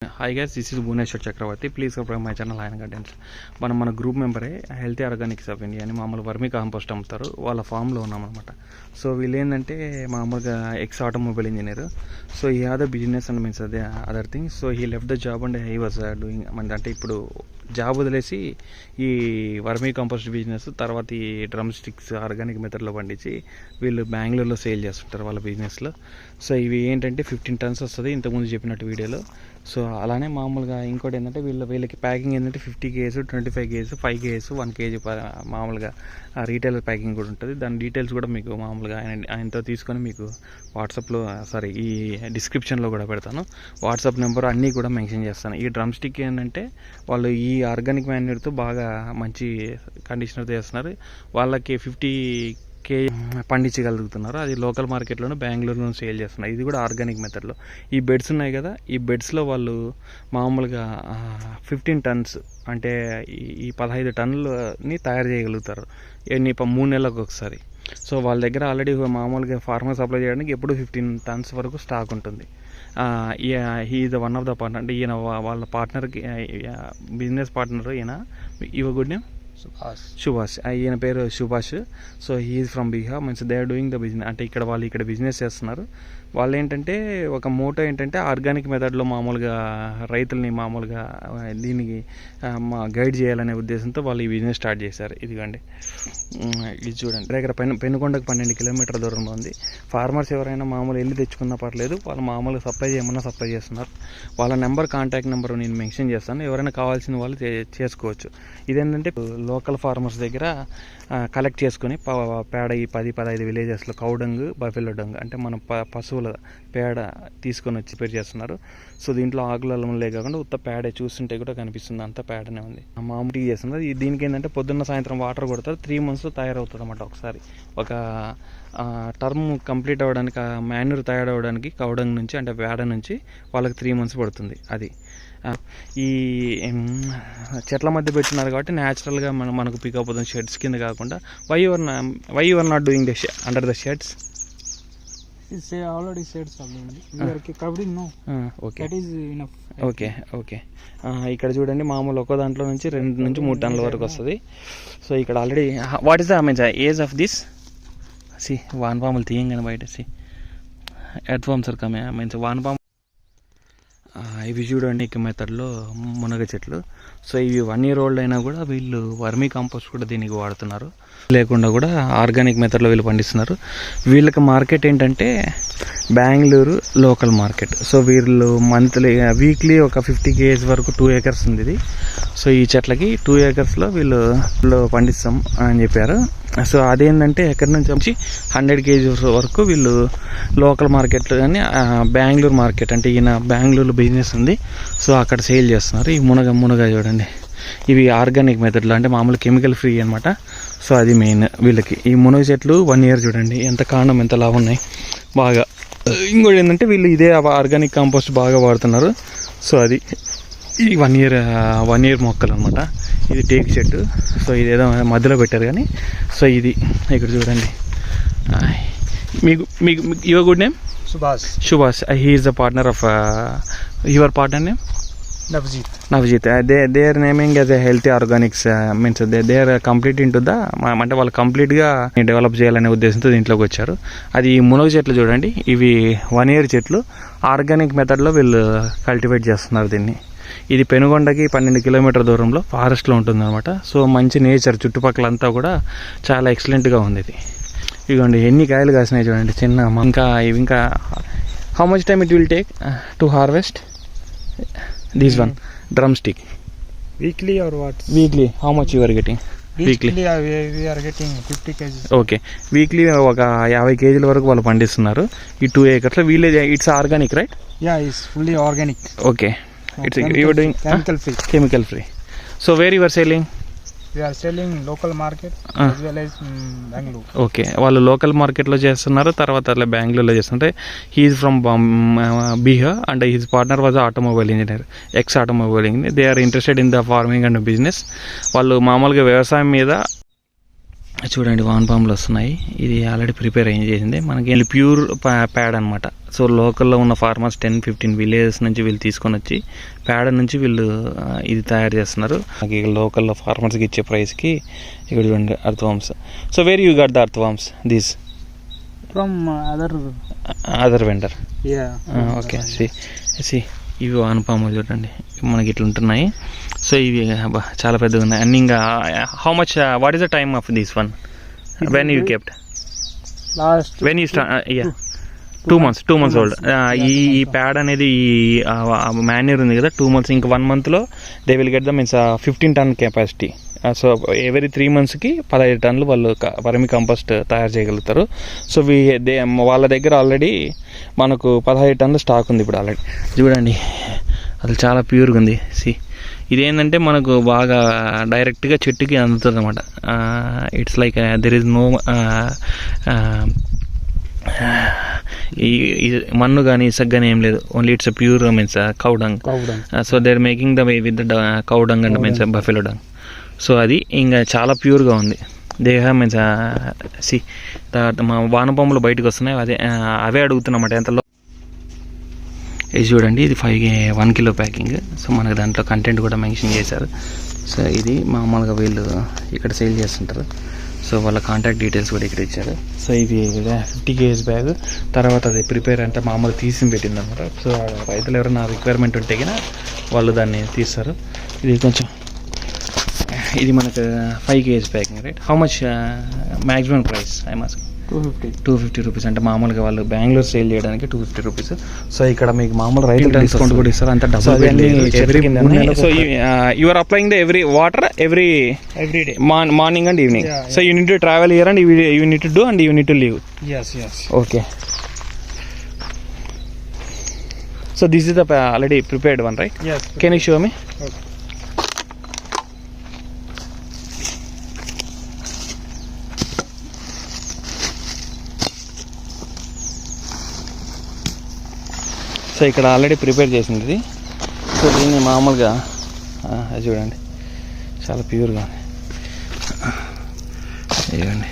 Hi guys, this is Bhuneshwar Chakravarti. Please subscribe my channel Lion Gardens. మన group మెంబరే healthy organics of India అని మామూలు vermi compost అమ్ముతారు. వాళ్ళ ఫామ్లో ఉన్నామన్నమాట. సో వీళ్ళు ఏంటంటే మామూలుగా ex automobile engineer. So he have the business and means అదే other thing. So he left the job and he was doing అంటే ఇప్పుడు జాబ్ వదిలేసి ఈ వర్మీ కంపోస్ట్ బిజినెస్ తర్వాత ఈ డ్రమ్ స్టిక్స్ ఆర్గానిక్ మెథడ్లో పండించి వీళ్ళు బెంగళూరులో సేల్ చేస్తుంటారు వాళ్ళ బిజినెస్లో. సో ఇవి ఏంటంటే 15 tons వస్తుంది ఇంతకుముందు చెప్పినట్టు వీడియోలో. సో అలానే మామూలుగా ఇంకోటి ఏంటంటే వీళ్ళకి ప్యాకింగ్ ఏంటంటే 50 kgs 25 kgs 5 kgs 1 kg మామూలుగా రీటైలర్ ప్యాకింగ్ కూడా ఉంటుంది. దాని డీటెయిల్స్ కూడా మీకు మామూలుగా ఆయనతో తీసుకొని మీకు వాట్సాప్లో ఈ డిస్క్రిప్షన్లో కూడా పెడతాను. వాట్సాప్ నెంబర్ అన్నీ కూడా మెన్షన్ చేస్తాను. ఈ డ్రమ్ స్టిక్ ఏంటంటే వాళ్ళు ఈ ఆర్గానిక్ మ్యాన్యూర్తో బాగా మంచి కండిషనర్తో చేస్తున్నారు. వాళ్ళకి 50 kg పండించగలుగుతున్నారు. అది లోకల్ మార్కెట్లోనూ బెంగళూరులో సేల్ చేస్తున్నారు. ఇది కూడా ఆర్గానిక్ మెథడ్లో. ఈ బెడ్స్ ఉన్నాయి కదా, ఈ బెడ్స్లో వాళ్ళు మామూలుగా 15 tons అంటే ఈ 15 టన్నులని తయారు చేయగలుగుతారు 3 నెలలకు ఒకసారి. సో వాళ్ళ దగ్గర ఆల్రెడీ మామూలుగా ఫార్మర్ సప్లై చేయడానికి ఎప్పుడు 15 tons వరకు స్టాక్ ఉంటుంది. He is one of the partner. అంటే ఈయన వాళ్ళ పార్ట్నర్కి బిజినెస్ పార్ట్నర్ ఈయన. Your good name Subhash. ఈయన పేరు Subhash. So he's from Bihar. Means they are doing the business. అంటే వాళ్ళు ఇక్కడ బిజినెస్ చేస్తున్నారు. వాళ్ళు ఏంటంటే ఒక మోటో ఏంటంటే ఆర్గానిక్ మెథడ్లో మామూలుగా రైతుల్ని మామూలుగా దీనికి గైడ్ చేయాలనే ఉద్దేశంతో వాళ్ళు ఈ బిజినెస్ స్టార్ట్ చేశారు. ఇదిగోండి, ఇది చూడండి. దగ్గర పెనుకొండకు 12 కిలోమీటర్ల దూరంలో ఉంది. ఫార్మర్స్ ఎవరైనా మామూలు వెళ్ళి తెచ్చుకున్నా పర్లేదు, వాళ్ళు మామూలుగా సప్లై చేయమన్నా సప్లై చేస్తున్నారు. వాళ్ళ నెంబర్, కాంటాక్ట్ నెంబర్ నేను మెన్షన్ చేస్తాను. ఎవరైనా కావాల్సిన వాళ్ళు చేసుకోవచ్చు. ఇదేంటంటే లోకల్ ఫార్మర్స్ దగ్గర కలెక్ట్ చేసుకొని పేడ ఈ 10-15 విలేజెస్లో కౌడంగ్ బఫెలో డంగ్ అంటే మన పశువుల పేడ తీసుకొని వచ్చి ప్రిపేర్ చేస్తున్నారు. సో దీంట్లో ఆకులు అల్లములే కాకుండా ఉత్త పేడే చూస్తుంటే కూడా కనిపిస్తుంది, అంత పేడనే ఉంది. మామూలు చేస్తున్నారు. దీనికి ఏంటంటే పొద్దున్న సాయంత్రం వాటర్ కొడతారు. 3 months తయారవుతుంది అన్నమాట. ఒకసారి ఒక టర్మ్ కంప్లీట్ అవ్వడానికి మాన్యూర్ తయారవడానికి కౌడంగ్ నుంచి అంటే పేడ నుంచి వాళ్ళకి 3 months పడుతుంది. అది ఈ చెట్ల మధ్య పెట్టినారు కాబట్టి న్యాచురల్గా మనకు పికప్ అవుతుంది. షెడ్స్ కింద కాకుండా why your not doing the under the sheds? Already sheds are doing. We are covering no. Okay. That is enough. Okay. ఇక్కడ చూడండి, మామూలు ఒక దాంట్లో నుంచి 2 నుంచి 3 టన్నుల వరకు వస్తుంది. సో ఇక్కడ already what is the age of this? See వానపాములు తీయంగానే బయట earth worms are coming. Means వానపాము ఇవి చూడండి ఇక మెథడ్లో మునగ చెట్లు. సో ఇవి 1 year old అయినా కూడా వీళ్ళు వర్మీ కాంపోస్ట్ కూడా దీనికి వాడుతున్నారు. లేకుండా కూడా ఆర్గానిక్ మెథడ్లో వీళ్ళు పండిస్తున్నారు. వీళ్ళకి మార్కెట్ ఏంటంటే బెంగళూరు లోకల్ మార్కెట్. సో వీళ్ళు వీక్లీ ఒక 50 kgs వరకు 2 acres ఉంది ఇది. సో ఈ చెట్లకి 2 acresలో వీళ్ళు పండిస్తాం అని చెప్పారు. సో అదేంటంటే ఎక్కడి నుంచి వచ్చి 100 kgs వరకు వీళ్ళు లోకల్ మార్కెట్లో కానీ బెంగళూరు మార్కెట్ అంటే ఈయన బెంగళూరులో బిజినెస్ ఉంది. సో అక్కడ సేల్ చేస్తున్నారు. ఈ మునగ చూడండి, ఇవి ఆర్గానిక్ మెథడ్లో అంటే మామూలు కెమికల్ ఫ్రీ అనమాట. సో అది మెయిన్ వీళ్ళకి. ఈ మునగ చెట్లు 1 year చూడండి ఎంత కాండం ఎంత లావు ఉన్నాయి బాగా. ఇంకోటి ఏంటంటే వీళ్ళు ఇదే ఆర్గానిక్ కాంపోస్ట్ బాగా వాడుతున్నారు. సో అది ఈ 1 year మొక్కలు అనమాట. ఇది టేక్ చెట్టు. సో ఇది ఏదో మధ్యలో పెట్టారు కానీ. సో ఇది ఇక్కడ చూడండి. మీకు your good name? Subhash. He is the partner of your partner name? Navjeet. They are naming as a healthy organics. Means they are complete into the అంటే వాళ్ళు కంప్లీట్గా డెవలప్ చేయాలనే ఉద్దేశంతో దీంట్లోకి వచ్చారు. అది మునగ చెట్లు చూడండి, ఇవి 1 year చెట్లు ఆర్గానిక్ మెథడ్లో వీళ్ళు కల్టివేట్ చేస్తున్నారు దీన్ని. ఇది పెనుగొండకి 12 కిలోమీటర్ల దూరంలో ఫారెస్ట్లో ఉంటుంది అనమాట. సో మంచి నేచర్ చుట్టుపక్కలంతా కూడా చాలా ఎక్సలెంట్గా ఉంది ఇది. ఇదిగోండి ఎన్ని కాయలు కాసినాయి చూడండి చిన్న. ఇంకా how much time it will take to harvest this one drumstick? Weekly or what? Weekly. How much you are getting? Weekly we are getting 50 kg. Okay. Weekly ఒక 50 kg వరకు వాళ్ళు పండిస్తున్నారు ఈ 2 acres. వీళ్ళే it's organic right? Yeah, it's fully organic. Okay. It's you are doing chemical free. So where you are selling? We are selling local market as well as Bangalore. Okay, వాళ్ళు local మార్కెట్లో చేస్తున్నారు, తర్వాత అట్లా బెంగళూరులో చేస్తుంటే. He is from Bihar and his partner was automobile engineer, ex automobile engineer. They are interested in the farming and business. వాళ్ళు మామూలుగా వ్యవసాయం మీద చూడండి వానపాములు వస్తున్నాయి. ఇది ఆల్రెడీ ప్రిపేర్ అయ్యి చేసింది. మనకి వీళ్ళు ప్యూర్ ప్యాడ్ అనమాట. సో లోకల్లో ఉన్న ఫార్మర్స్ 10-15 విలేజెస్ నుంచి వీళ్ళు తీసుకొని వచ్చి ప్యాడ్ నుంచి వీళ్ళు ఇది తయారు చేస్తున్నారు. మనకి లోకల్లో ఫార్మర్స్కి ఇచ్చే ప్రైస్కి ఇక్కడ చూడండి earthworms. So where you got the earthworms these From other vendor? yeah. Okay. See ఇవి వానపాములు చూడండి మనకి ఇట్లా ఉంటున్నాయి. సో ఇవి చాలా పెద్దగా ఉన్నాయి. అండ్ ఇంకా how much what is the time of this one when you kept when you start? 2 months 2 months old. ఈ ప్యాడ్ అనేది ఈ మాన్యూర్ ఉంది కదా 2 months. ఇంకా 1 monthలో they will get the means 15 ton capacity. So every 3 monthsకి 15 టన్నులు వాళ్ళు వర్మి కంపోస్ట్ తయారు చేయగలుగుతారు. సో వాళ్ళ దగ్గర ఆల్రెడీ మనకు 15 టన్నులు స్టాక్ ఉంది ఇప్పుడు ఆల్రెడీ. చూడండి అసలు చాలా ప్యూర్గా ఉంది. ఇదేంటంటే మనకు బాగా డైరెక్ట్గా చెట్టుకి అందుతుంది అనమాట. It's like there is no ఈ మన్ను కానీ ఇసుక కానీ ఏం లేదు. Only it's pure means cow dung. So they are making the way with the cow dung and means buffalo dung. So అది ఇంకా చాలా ప్యూర్గా ఉంది. దే హ్యావ్ మీన్స్ మా వానపాములు బయటకు వస్తున్నాయి. అవే అడుగుతున్నమాట ఎంతలో. ఇది చూడండి ఇది 1 kilo ప్యాకింగ్. సో మనకు దాంట్లో కంటెంట్ కూడా మెన్షన్ చేశారు. సో ఇది మామూలుగా వీళ్ళు ఇక్కడ సేల్ చేస్తుంటారు. సో వాళ్ళ కాంటాక్ట్ డీటెయిల్స్ కూడా ఇక్కడ ఇచ్చారు. సో ఇది 50 kg బ్యాగ్. తర్వాత అది ప్రిపేర్ అంటే మామూలు తీసి పెట్టింది అనమాట. సో రైతులు ఎవరైనా రిక్వైర్మెంట్ ఉంటే కన్నా వాళ్ళు దాన్ని తీస్తారు. ఇది మనకు 5 kg packing right. How much maximum price? I must 250 rupees. అంటే మామూలుగా వాళ్ళు బెంగళూరు సేల్ చేయడానికి 250 రూపీస్. సో ఇక్కడ మీకు మామూలు రైతులు డిస్కౌంట్ కూడా ఇస్తారు. అంత డబ్బు. So you are applying the every water every day morning and evening. So you need to travel here and you need to do and you need to leave. yes okay. So this is the already prepared one right? yes can you show me? okay. So ఇక్కడ already prepare చేసింది ఇది. So దీన్ని మామూలుగా చూడండి చాలా ప్యూర్గా ఉంది. చూడండి